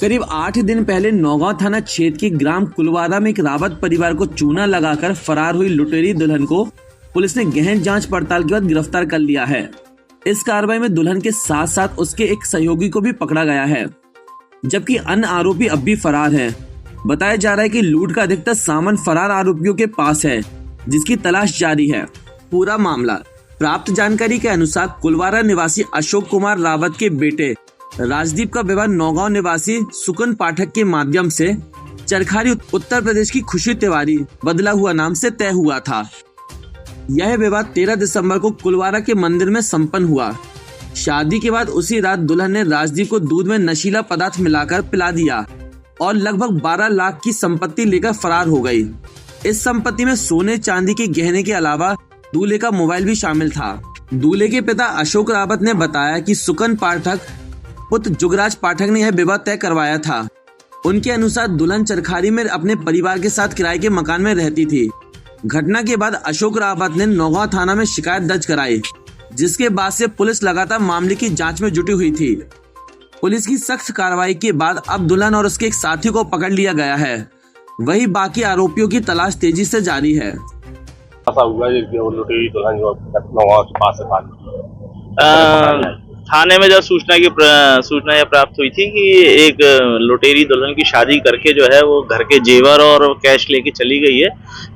करीब 8 दिन पहले नौगांव थाना क्षेत्र के ग्राम कुलवारा में एक रावत परिवार को चूना लगाकर फरार हुई लुटेरी दुल्हन को पुलिस ने गहन जांच पड़ताल के बाद गिरफ्तार कर लिया है। इस कार्रवाई में दुल्हन के साथ साथ उसके एक सहयोगी को भी पकड़ा गया है, जबकि अन्य आरोपी अब भी फरार हैं। बताया जा रहा है कि लूट का अधिकतर सामान फरार आरोपियों के पास है, जिसकी तलाश जारी है। पूरा मामला प्राप्त जानकारी के अनुसार कुलवारा निवासी अशोक कुमार रावत के बेटे राजदीप का विवाह नौगांव निवासी सुकन पाठक के माध्यम से चरखारी उत्तर प्रदेश की खुशी तिवारी बदला हुआ नाम से तय हुआ था। यह विवाह 13 दिसंबर को कुलवारा के मंदिर में संपन्न हुआ। शादी के बाद उसी रात दुल्हन ने राजदीप को दूध में नशीला पदार्थ मिलाकर पिला दिया और लगभग 12 लाख की संपत्ति लेकर फरार हो गई। इस संपत्ति में सोने चांदी के गहने के अलावा दूल्हे का मोबाइल भी शामिल था। दूल्हे के पिता अशोक रावत ने बताया कि सुकन पाठक पुत्र जुगराज पाठक ने यह विवाह तय करवाया था। उनके अनुसार दुल्हन चरखारी में अपने परिवार के साथ किराए के मकान में रहती थी। घटना के बाद अशोक रावत ने नौगांव थाना में शिकायत दर्ज कराई, जिसके बाद से पुलिस लगातार मामले की जांच में जुटी हुई थी। पुलिस की सख्त कार्रवाई के बाद अब दुल्हन और उसके एक साथी को पकड़ लिया गया है। वही बाकी आरोपियों की तलाश तेजी से जारी है। थाने में जब सूचना यह प्राप्त हुई थी कि एक लुटेरी दुल्हन की शादी करके जो है वो घर के जेवर और कैश लेके चली गई है।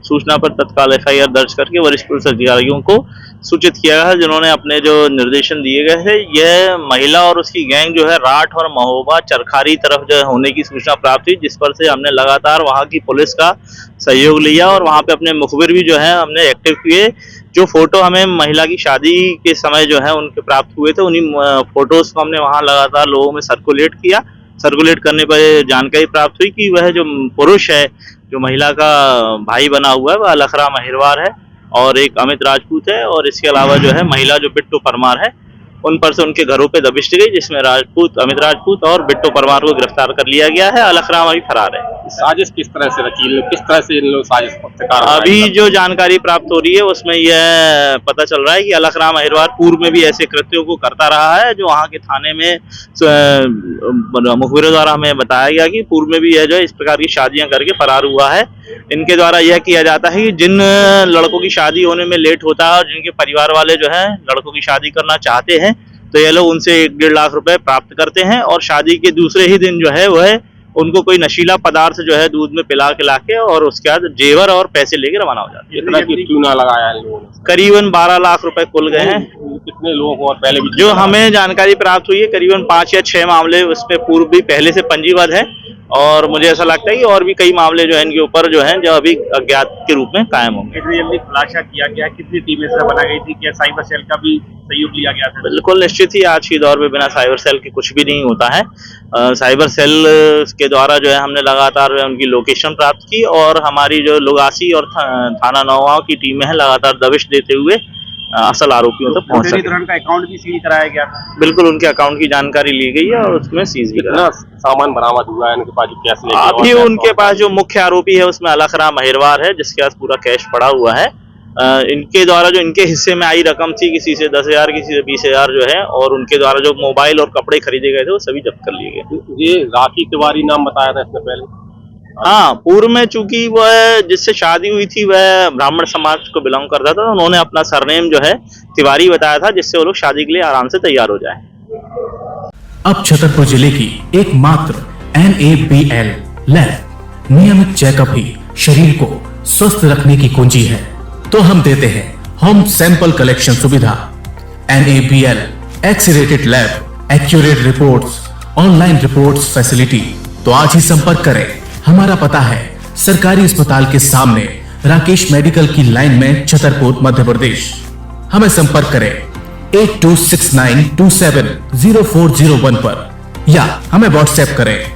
सूचना पर तत्काल एफआईआर दर्ज करके वरिष्ठ पुलिस अधिकारियों को सूचित किया गया, जिन्होंने अपने जो निर्देशन दिए गए थे। यह महिला और उसकी गैंग जो है राठ और महोबा चरखारी तरफ जो होने की सूचना प्राप्त हुई, जिस पर से हमने लगातार वहाँ की पुलिस का सहयोग लिया और वहाँ पे अपने मुखबिर भी जो है हमने एक्टिव किए। जो फोटो हमें महिला की शादी के समय जो है उनके प्राप्त हुए थे, उन्हीं फोटोज को हमने वहाँ लगातार लोगों में सर्कुलेट किया। सर्कुलेट करने पर जानकारी प्राप्त हुई कि वह जो पुरुष है, जो महिला का भाई बना हुआ है, वह अलखरा महिरवार है और एक अमित राजपूत है। और इसके अलावा जो है महिला जो बिट्टू परमार है, उन पर से उनके घरों पे दबिश दी गई, जिसमें अमित राजपूत और बिट्टू परमार को गिरफ्तार कर लिया गया है। अलखराम अभी फरार है। साजिश किस तरह से रची, किस तरह से इन लोग साजिश शिकार? अभी जो जानकारी प्राप्त हो रही है उसमें यह पता चल रहा है कि अलखराम अहिरवार पूर्व में भी ऐसे कृत्यों को करता रहा है। जो वहाँ के थाने में मुखबिरों द्वारा हमें बताया गया कि पूर्व में भी यह जो इस प्रकार की शादियां करके फरार हुआ है। इनके द्वारा यह किया जाता है कि जिन लड़कों की शादी होने में लेट होता है और जिनके परिवार वाले जो है लड़कों की शादी करना चाहते हैं, तो ये लोग उनसे 1-1.5 लाख रुपए प्राप्त करते हैं और शादी के दूसरे ही दिन जो है वह उनको कोई नशीला पदार्थ जो है दूध में पिला के और उसके बाद जेवर और पैसे लेके रवाना हो जाते हैं। इतना चूना लगाया है लोगों ने? करीबन 12 लाख रुपए कुल गए हैं। कितने लोगों को? और पहले भी जो हमें जानकारी प्राप्त हुई है करीबन 5 या 6 मामले उसमें पूर्व भी पहले से पंजीबद्ध है और मुझे ऐसा लगता है कि और भी कई मामले जो है इनके ऊपर जो है जो अभी अज्ञात के रूप में कायम होंगे। खुलासा किया गया, कितनी टीमें से बना गई थी, क्या साइबर सेल का भी सहयोग लिया गया था? बिल्कुल निश्चित ही आज के दौर में बिना साइबर सेल के कुछ भी नहीं होता है। साइबर सेल के द्वारा जो है हमने लगातार उनकी लोकेशन प्राप्त की और हमारी जो लोगासी और थाना नौगांव की टीमें हैं लगातार दबिश देते हुए असल आरोपियों तक पहुंच सके। का अकाउंट भी सीज कराया गया था? बिल्कुल, उनके अकाउंट की जानकारी ली गई है और उसमें सीज भी कितना सामान बरामद हुआ है? उनके पास जो कैश लेके अभी उनके पास जो मुख्य आरोपी है उसमें अलखराम महिरवार है, जिसके पास पूरा कैश पड़ा हुआ है। इनके द्वारा जो इनके हिस्से में आई रकम थी, किसी से 10,000 किसी से 20,000 जो है, और उनके द्वारा जो मोबाइल और कपड़े खरीदे गए थे वो सभी जब्त कर लिए गए। ये राखी तिवारी नाम बताया था इससे पहले? हाँ, पूर्व में चूंकि वह जिससे शादी हुई थी वह ब्राह्मण समाज को बिलोंग करता था, उन्होंने अपना सरनेम जो है तिवारी बताया था, जिससे वो लोग शादी के लिए आराम से तैयार हो जाए। अब छतरपुर जिले की एकमात्र NABL लैब नियमित चेकअप ही शरीर को स्वस्थ रखने की कुंजी है, तो हम देते हैं होम सैंपल कलेक्शन सुविधा। NABL x-rated lab, accurate reports, online reports facility. तो आज ही संपर्क करें। हमारा पता है सरकारी अस्पताल के सामने राकेश मेडिकल की लाइन में, छतरपुर, मध्य प्रदेश। हमें संपर्क करें 8269270401 पर या हमें व्हाट्सएप करें